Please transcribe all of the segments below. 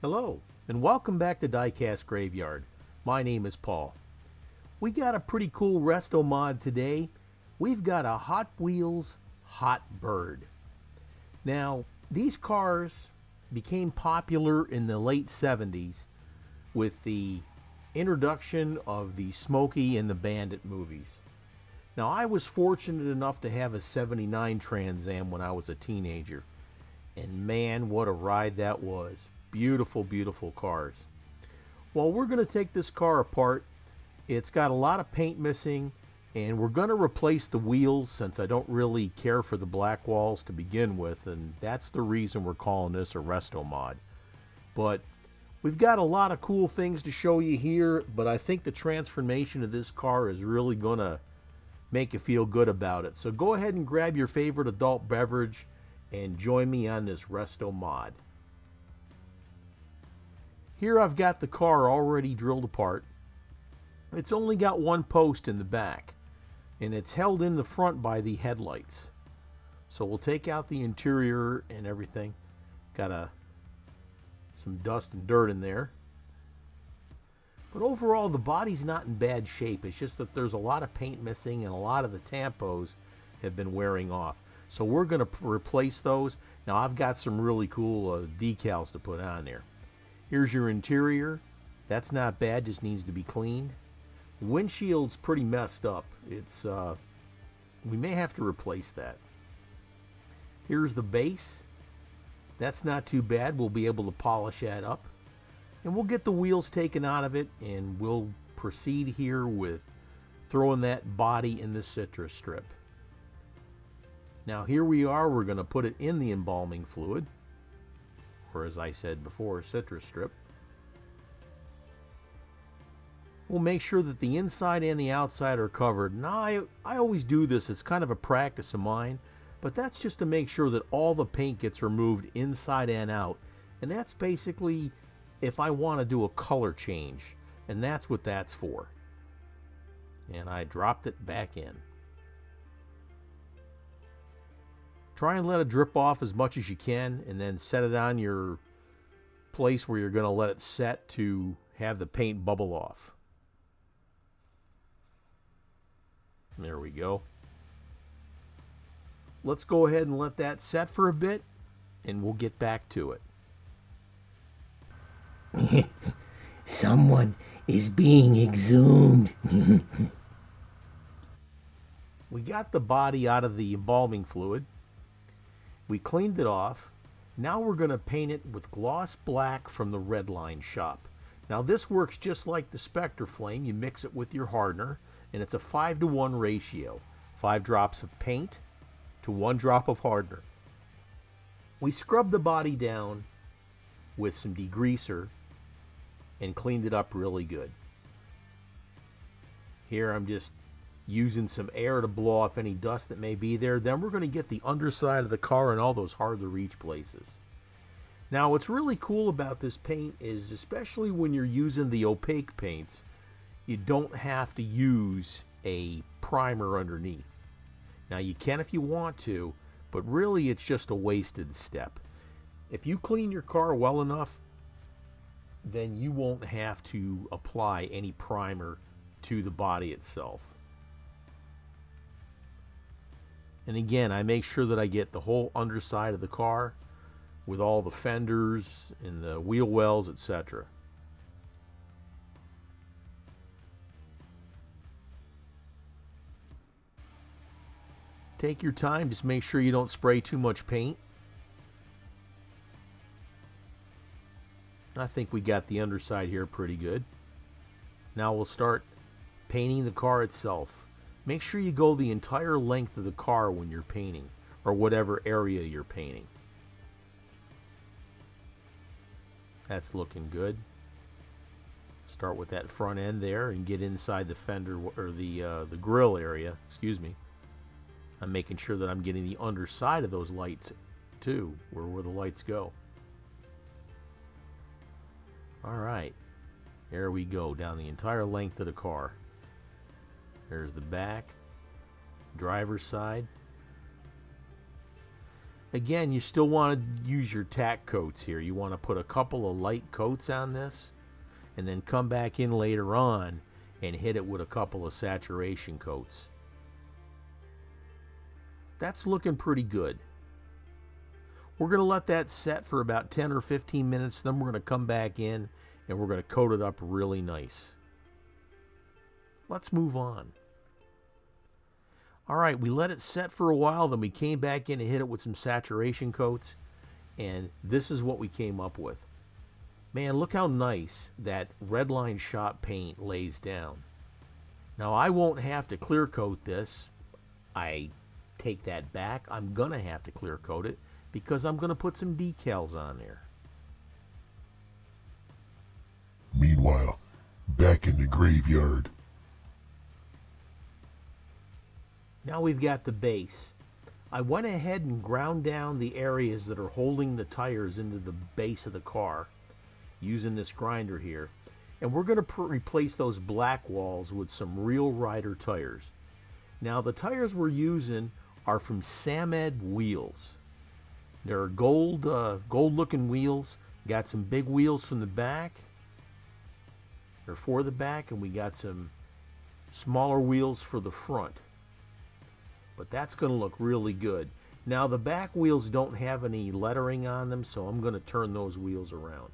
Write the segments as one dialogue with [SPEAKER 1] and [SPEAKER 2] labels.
[SPEAKER 1] Hello, and welcome back to Diecast Graveyard. My name is Paul. We got a pretty cool Restomod today. We've got a Hot Wheels Hot Bird. Now, these cars became popular in the late 70s with the introduction of the Smokey and the Bandit movies. Now, I was fortunate enough to have a 79 Trans Am when I was a teenager. And man, what a ride that was. Beautiful, beautiful cars. Well, we're going to take this car apart. It's got a lot of paint missing, and we're going to replace the wheels since I don't really care for the black walls to begin with, and that's the reason we're calling this a Restomod. But we've got a lot of cool things to show you here, but I think the transformation of this car is really going to make you feel good about it. So go ahead and grab your favorite adult beverage and join me on this Restomod. Here I've got the car already drilled apart. It's only got one post in the back, and it's held in the front by the headlights. So we'll take out the interior and everything. Got some dust and dirt in there. But overall, the body's not in bad shape. It's just that there's a lot of paint missing, and a lot of the tampos have been wearing off. So we're going to replace those. Now, I've got some really cool decals to put on there. Here's your interior. That's not bad, just needs to be cleaned. Windshield's pretty messed up. It's we may have to replace that. Here's the base. That's not too bad. We'll be able to polish that up. And we'll get the wheels taken out of it, and we'll proceed here with throwing that body in the citrus strip. Now here we are. We're going to put it in the embalming fluid, or as I said before, citrus strip. We'll make sure that the inside and the outside are covered. Now, I always do this. It's kind of a practice of mine, but that's just to make sure that all the paint gets removed inside and out. And that's basically if I want to do a color change, and that's what that's for. And I dropped it back in. Try and let it drip off as much as you can, and then set it on your place where you're going to let it set to have the paint bubble off. There we go. Let's go ahead and let that set for a bit, and we'll get back to it.
[SPEAKER 2] Someone is being exhumed.
[SPEAKER 1] We got the body out of the embalming fluid. We cleaned it off. Now we're going to paint it with gloss black from the Redline shop. Now this works just like the Spectre Flame. You mix it with your hardener, and it's a 5-to-1 ratio. 5 drops of paint to 1 drop of hardener. We scrubbed the body down with some degreaser and cleaned it up really good. Here I'm just using some air to blow off any dust that may be there. Then we're going to get the underside of the car and all those hard to reach places. Now what's really cool about this paint is, especially when you're using the opaque paints, you don't have to use a primer underneath. Now you can if you want to, but really it's just a wasted step. If you clean your car well enough, then you won't have to apply any primer to the body itself. And again, I make sure that I get the whole underside of the car with all the fenders and the wheel wells, etc. Take your time, just make sure you don't spray too much paint. I think we got the underside here pretty good. Now we'll start painting the car itself. Make sure you go the entire length of the car when you're painting, or whatever area you're painting. That's looking good. Start with that front end there and get inside the fender, or the grill area, excuse me. I'm making sure that I'm getting the underside of those lights too, where the lights go. All right, there we go, down the entire length of the car. There's the back, driver's side. Again, you still want to use your tack coats here. You want to put a couple of light coats on this and then come back in later on and hit it with a couple of saturation coats. That's looking pretty good. We're going to let that set for about 10 or 15 minutes. Then we're going to come back in and we're going to coat it up really nice. Let's move on. All right, we let it set for a while. Then we came back in and hit it with some saturation coats. And this is what we came up with. Man, look how nice that Redline Shop paint lays down. Now, I won't have to clear coat this. I take that back. I'm going to have to clear coat it because I'm going to put some decals on there.
[SPEAKER 3] Meanwhile, back in the graveyard.
[SPEAKER 1] Now we've got the base. I went ahead and ground down the areas that are holding the tires into the base of the car using this grinder here. And we're going to replace those black walls with some real Rider tires. Now the tires we're using are from Samed wheels. They're gold looking wheels. Got some big wheels from the back, or for the back, and we got some smaller wheels for the front. But that's going to look really good. Now the back wheels don't have any lettering on them, so I'm going to turn those wheels around.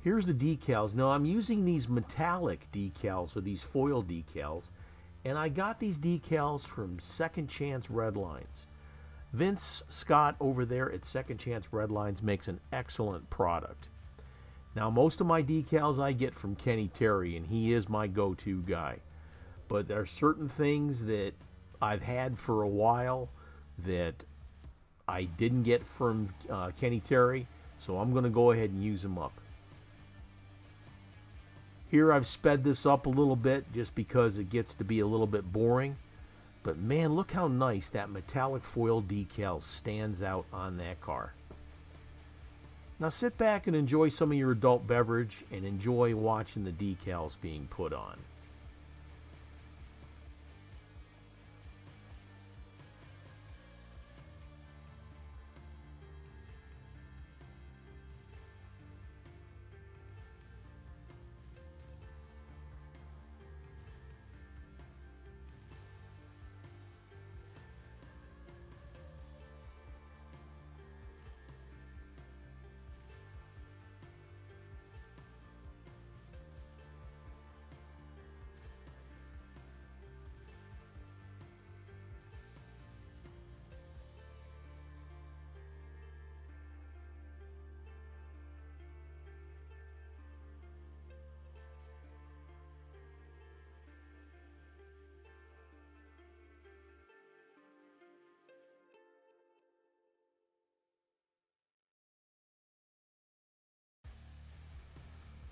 [SPEAKER 1] Here's the decals. Now I'm using these metallic decals, or these foil decals, and I got these decals from Second Chance Redlines. Vince Scott over there at Second Chance Redlines makes an excellent product. Now most of my decals I get from Kenny Terry, and he is my go-to guy. But there are certain things that I've had for a while that I didn't get from Kenny Terry, so I'm going to go ahead and use them up. Here I've sped this up a little bit just because it gets to be a little bit boring. But man, look how nice that metallic foil decal stands out on that car. Now sit back and enjoy some of your adult beverage and enjoy watching the decals being put on.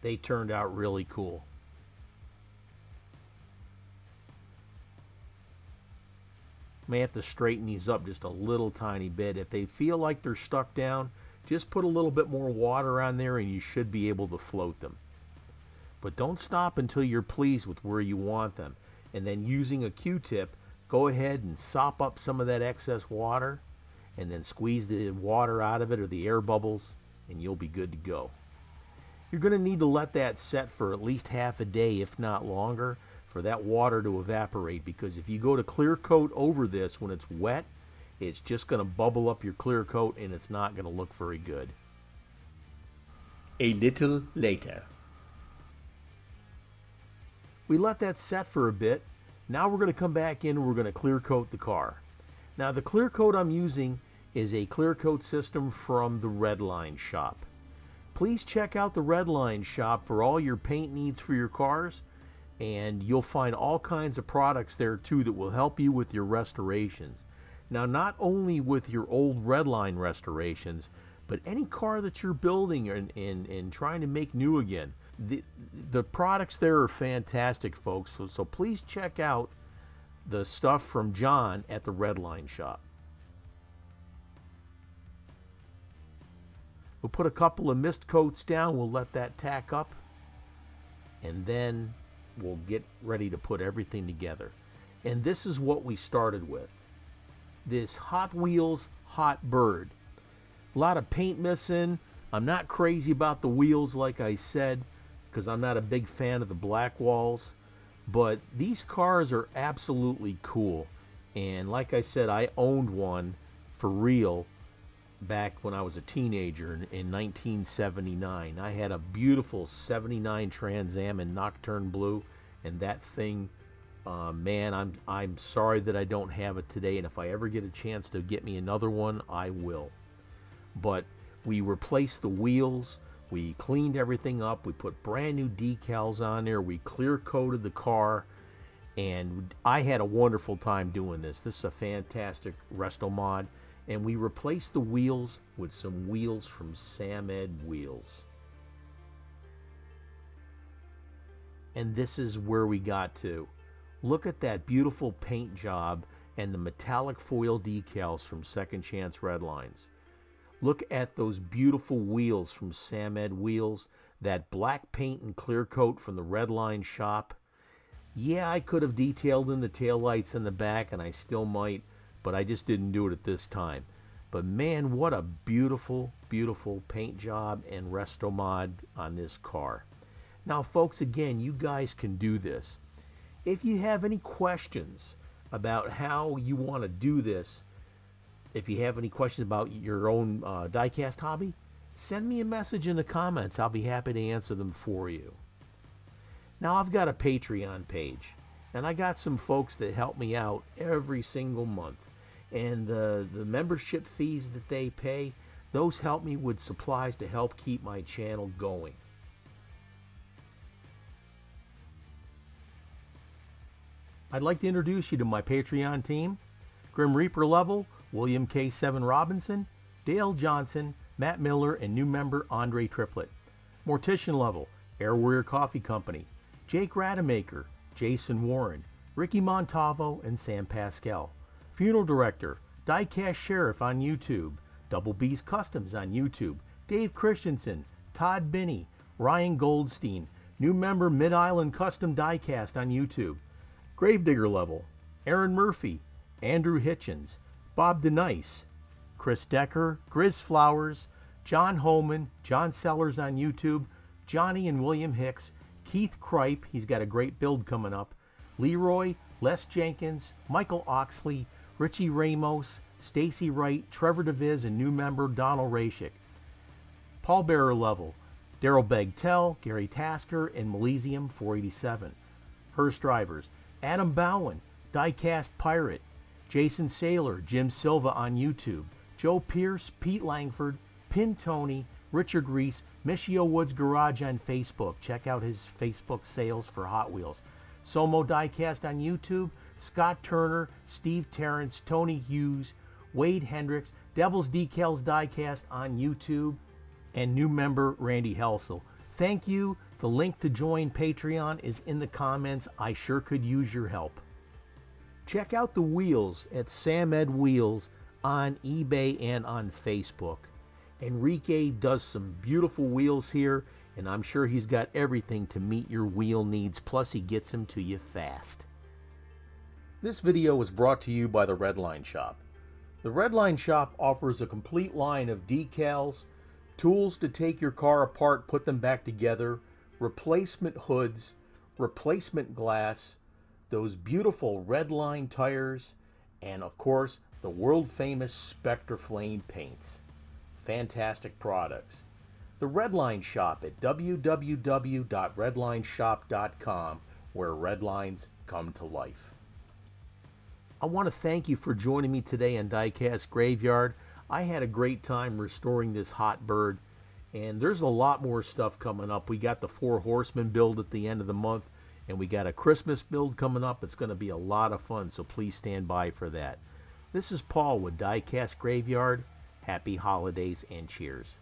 [SPEAKER 1] They turned out really cool. May have to straighten these up just a little tiny bit. If they feel like they're stuck down, just put a little bit more water on there and you should be able to float them. But don't stop until you're pleased with where you want them. And then using a Q-tip, go ahead and sop up some of that excess water and then squeeze the water out of it or the air bubbles and you'll be good to go. You're going to need to let that set for at least half a day, if not longer, for that water to evaporate, because if you go to clear coat over this when it's wet, it's just going to bubble up your clear coat and it's not going to look very good.
[SPEAKER 2] A little later.
[SPEAKER 1] We let that set for a bit. Now we're going to come back in and we're going to clear coat the car. Now the clear coat I'm using is a clear coat system from the Redline Shop. Please check out the Redline Shop for all your paint needs for your cars, and you'll find all kinds of products there too that will help you with your restorations. Now, not only with your old Redline restorations, but any car that you're building and trying to make new again. The products there are fantastic, folks, so please check out the stuff from John at the Redline Shop. We'll put a couple of mist coats down, we'll let that tack up, and then we'll get ready to put everything together. And this is what we started with. this Hot Wheels Hot Bird. A lot of paint missing. I'm not crazy about the wheels, like I said, because I'm not a big fan of the black walls. But these cars are absolutely cool. And like I said, I owned one for real back when I was a teenager in 1979. I had a beautiful 79 Trans Am in Nocturne Blue, and that thing, man, I'm sorry that I don't have it today, and if I ever get a chance to get me another one, I will. But we replaced the wheels, we cleaned everything up, we put brand new decals on there, we clear coated the car, and I had a wonderful time doing this. This is a fantastic Restomod. And we replaced the wheels with some wheels from Samed Wheels. And this is where we got to. Look at that beautiful paint job and the metallic foil decals from Second Chance Redlines. Look at those beautiful wheels from Samed Wheels, that black paint and clear coat from the Redline shop. Yeah, I could have detailed in the taillights in the back, and I still might, but I just didn't do it at this time. But man, what a beautiful, beautiful paint job and Restomod on this car. Now, folks, again, you guys can do this. If you have any questions about how you want to do this, if you have any questions about your own diecast hobby, send me a message in the comments. I'll be happy to answer them for you. Now, I've got a Patreon page, and I got some folks that help me out every single month. And the membership fees that they pay, those help me with supplies to help keep my channel going. I'd like to introduce you to my Patreon team. Grim Reaper level, William K. 7 Robinson, Dale Johnson, Matt Miller, and new member Andre Triplett. Mortician level, Air Warrior Coffee Company, Jake Rademacher, Jason Warren, Ricky Montavo, and Sam Pascal. Funeral Director, Diecast Sheriff on YouTube, Double B's Customs on YouTube, Dave Christensen, Todd Binney, Ryan Goldstein, new member Mid-Island Custom Diecast on YouTube. Gravedigger level, Aaron Murphy, Andrew Hitchens, Bob DeNice, Chris Decker, Grizz Flowers, John Holman, John Sellers on YouTube, Johnny and William Hicks, Keith Kripe, he's got a great build coming up, Leroy, Les Jenkins, Michael Oxley, Richie Ramos, Stacy Wright, Trevor DeViz, and new member Donald Rashik. Paul Bearer level, Daryl Begtel, Gary Tasker, and Milesium 487. Hearst Drivers, Adam Bowen, Diecast Pirate, Jason Saylor, Jim Silva on YouTube, Joe Pierce, Pete Langford, Pin Tony, Richard Reese, Michio Woods Garage on Facebook. Check out his Facebook sales for Hot Wheels. Somo Diecast on YouTube, Scott Turner, Steve Terrence, Tony Hughes, Wade Hendricks, Devil's Decals Diecast on YouTube, and new member Randy Helsel. Thank you. The link to join Patreon is in the comments. I sure could use your help. Check out the wheels at Samed Wheels on eBay and on Facebook. Enrique does some beautiful wheels here, and I'm sure he's got everything to meet your wheel needs, plus he gets them to you fast. This video was brought to you by the Redline Shop. The Redline Shop offers a complete line of decals, tools to take your car apart, put them back together, replacement hoods, replacement glass, those beautiful Redline tires, and of course, the world famous Spectre Flame paints. Fantastic products. The Redline Shop at www.redlineshop.com, where Redlines come to life. I want to thank you for joining me today on Diecast Graveyard. I had a great time restoring this hot bird, and there's a lot more stuff coming up. We got the 4 Horsemen build at the end of the month, and we got a Christmas build coming up. It's going to be a lot of fun, so please stand by for that. This is Paul with Diecast Graveyard. Happy holidays and cheers.